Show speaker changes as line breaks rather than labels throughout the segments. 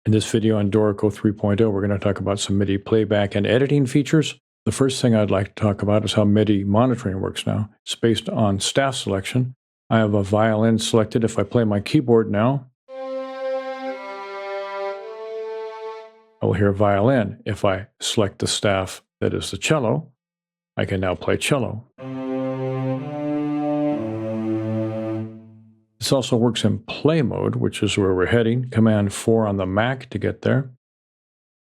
In this video on Dorico 3.0, we're going to talk about some MIDI playback and editing features. The first thing I'd like to talk about is how MIDI monitoring works now. It's based on staff selection. I have a violin selected. If I play my keyboard now, I will hear violin. If I select the staff that is the cello, I can now play cello. This also works in play mode, which is where we're heading. Command 4 on the Mac to get there.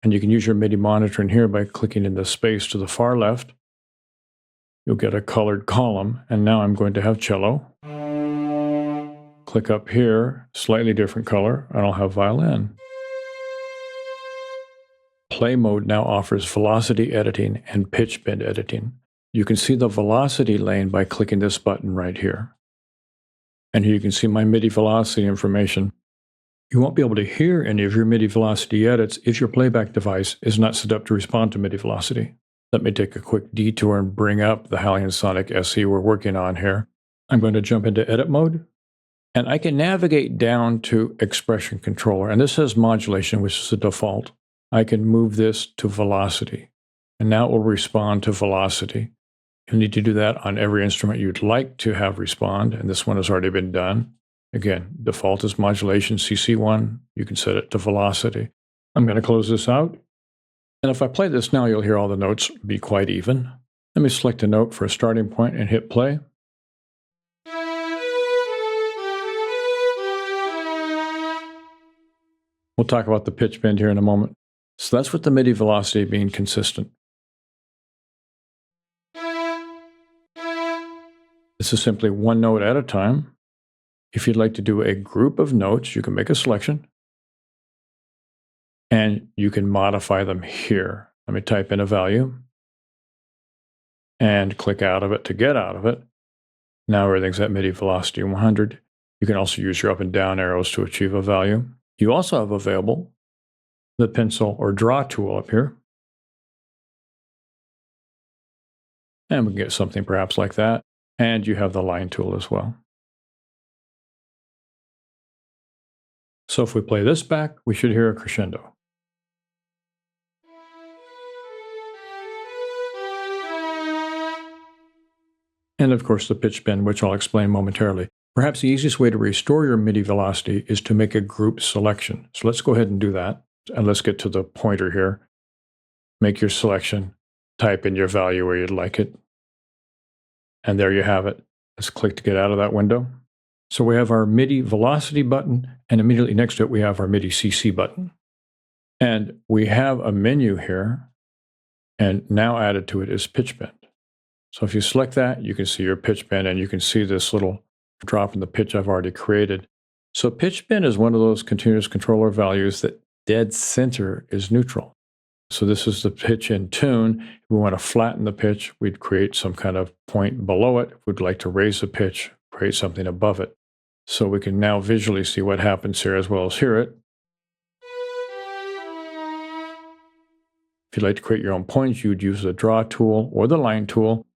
And you can use your MIDI monitoring here by clicking in the space to the far left. You'll get a colored column, and now I'm going to have cello. Click up here, slightly different color, and I'll have violin. Play mode now offers velocity editing and pitch bend editing. You can see the velocity lane by clicking this button right here. And here you can see my MIDI velocity information. You won't be able to hear any of your MIDI velocity edits if your playback device is not set up to respond to MIDI velocity. Let me take a quick detour and bring up the Halion Sonic SE we're working on here. I'm going to jump into edit mode, and I can navigate down to expression controller, and this says modulation, which is the default. I can move this to velocity, and now it will respond to velocity. You'll need to do that on every instrument you'd like to have respond, and this one has already been done. Again, default is modulation CC1. You can set it to velocity. I'm going to close this out. And if I play this now, you'll hear all the notes be quite even. Let me select a note for a starting point and hit play. We'll talk about the pitch bend here in a moment. So that's with the MIDI velocity being consistent. This is simply one note at a time. If you'd like to do a group of notes, you can make a selection. And you can modify them here. Let me type in a value. And click out of it to get out of it. Now everything's at MIDI velocity 100. You can also use your up and down arrows to achieve a value. You also have available the pencil or draw tool up here. And we can get something perhaps like that. And you have the line tool as well. So if we play this back, we should hear a crescendo. And of course the pitch bend, which I'll explain momentarily. Perhaps the easiest way to restore your MIDI velocity is to make a group selection. So let's go ahead and do that. And let's get to the pointer here. Make your selection, type in your value where you'd like it. And there you have it. Let's click to get out of that window. So we have our MIDI velocity button, and immediately next to it we have our MIDI CC button. And we have a menu here, and now added to it is pitch bend. So if you select that, you can see your pitch bend, and you can see this little drop in the pitch I've already created. So pitch bend is one of those continuous controller values that dead center is neutral. So this is the pitch in tune. If we want to flatten the pitch, we'd create some kind of point below it. If we'd like to raise the pitch, create something above it. So we can now visually see what happens here as well as hear it. If you'd like to create your own points, you'd use the draw tool or the line tool.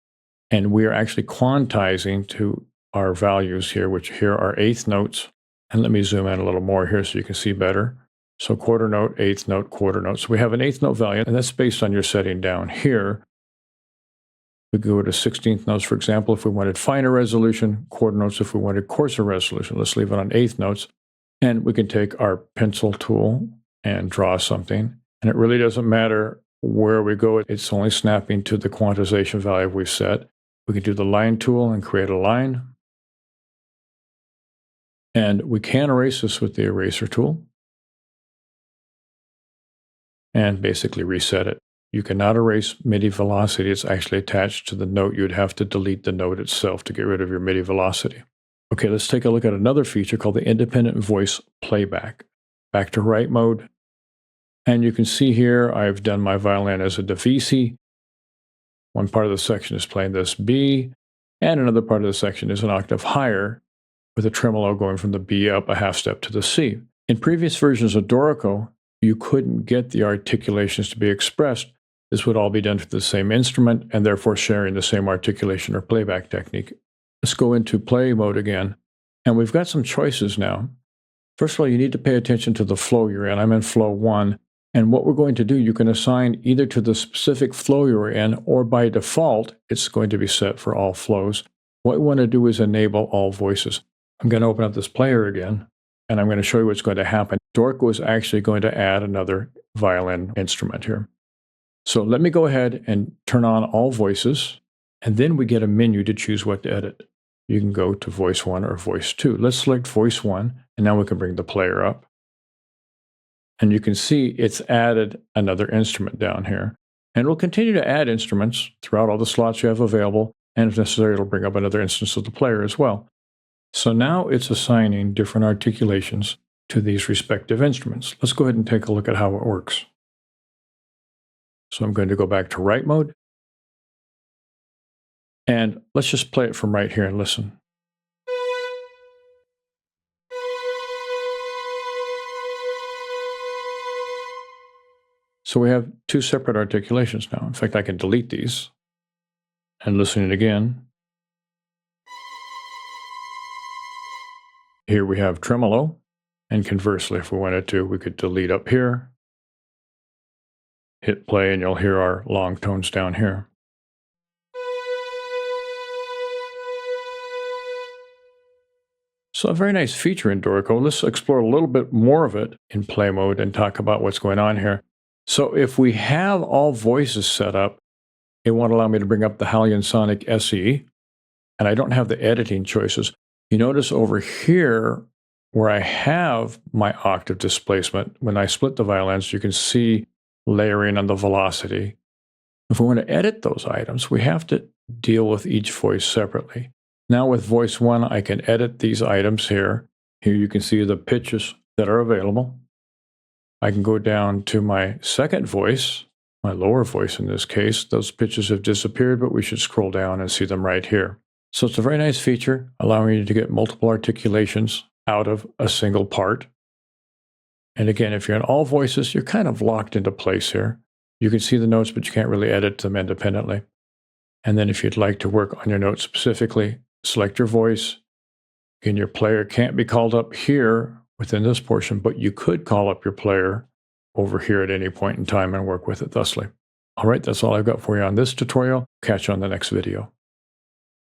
And we are actually quantizing to our values here, which here are eighth notes. And let me zoom in a little more here so you can see better. So quarter note, eighth note, quarter note. So we have an eighth note value, and that's based on your setting down here. We go to 16th notes, for example, if we wanted finer resolution, quarter notes if we wanted coarser resolution. Let's leave it on eighth notes. And we can take our pencil tool and draw something. And it really doesn't matter where we go. It's only snapping to the quantization value we've set. We can do the line tool and create a line. And we can erase this with the eraser tool. And basically reset it. You cannot erase MIDI velocity. It's actually attached to the note. You'd have to delete the note itself to get rid of your MIDI velocity. Okay, let's take a look at another feature called the independent voice playback. Back to write mode. And you can see here I've done my violin as a divisi. One part of the section is playing this B, and another part of the section is an octave higher with a tremolo going from the B up a half step to the C. In previous versions of Dorico, you couldn't get the articulations to be expressed. This would all be done through the same instrument and therefore sharing the same articulation or playback technique. Let's go into play mode again. And we've got some choices now. First of all, you need to pay attention to the flow you're in. I'm in flow 1. And what we're going to do, you can assign either to the specific flow you're in, or by default, it's going to be set for all flows. What we want to do is enable all voices. I'm going to open up this player again, and I'm going to show you what's going to happen. Dorico is actually going to add another violin instrument here. So let me go ahead and turn on all voices, and then we get a menu to choose what to edit. You can go to voice 1 or voice 2. Let's select voice 1, and now we can bring the player up. And you can see it's added another instrument down here. And it'll continue to add instruments throughout all the slots you have available, and if necessary, it'll bring up another instance of the player as well. So now it's assigning different articulations to these respective instruments. Let's go ahead and take a look at how it works. So I'm going to go back to write mode. And let's just play it from right here and listen. So we have two separate articulations now. In fact, I can delete these and listen it again. Here we have tremolo, and conversely, if we wanted to, we could delete up here, hit play, and you'll hear our long tones down here. So a very nice feature in Dorico. Let's explore a little bit more of it in play mode and talk about what's going on here. So if we have all voices set up, it won't allow me to bring up the Halion Sonic SE, and I don't have the editing choices. You notice over here where I have my octave displacement, when I split the violins, you can see layering on the velocity. If we want to edit those items, we have to deal with each voice separately. Now with voice 1, I can edit these items here. Here you can see the pitches that are available. I can go down to my second voice, my lower voice in this case. Those pitches have disappeared, but we should scroll down and see them right here. So it's a very nice feature, allowing you to get multiple articulations out of a single part. And again, if you're in all voices, you're kind of locked into place here. You can see the notes, but you can't really edit them independently. And then if you'd like to work on your notes specifically, select your voice. Again, your player can't be called up here within this portion, but you could call up your player over here at any point in time and work with it thusly. All right, that's all I've got for you on this tutorial. Catch you on the next video.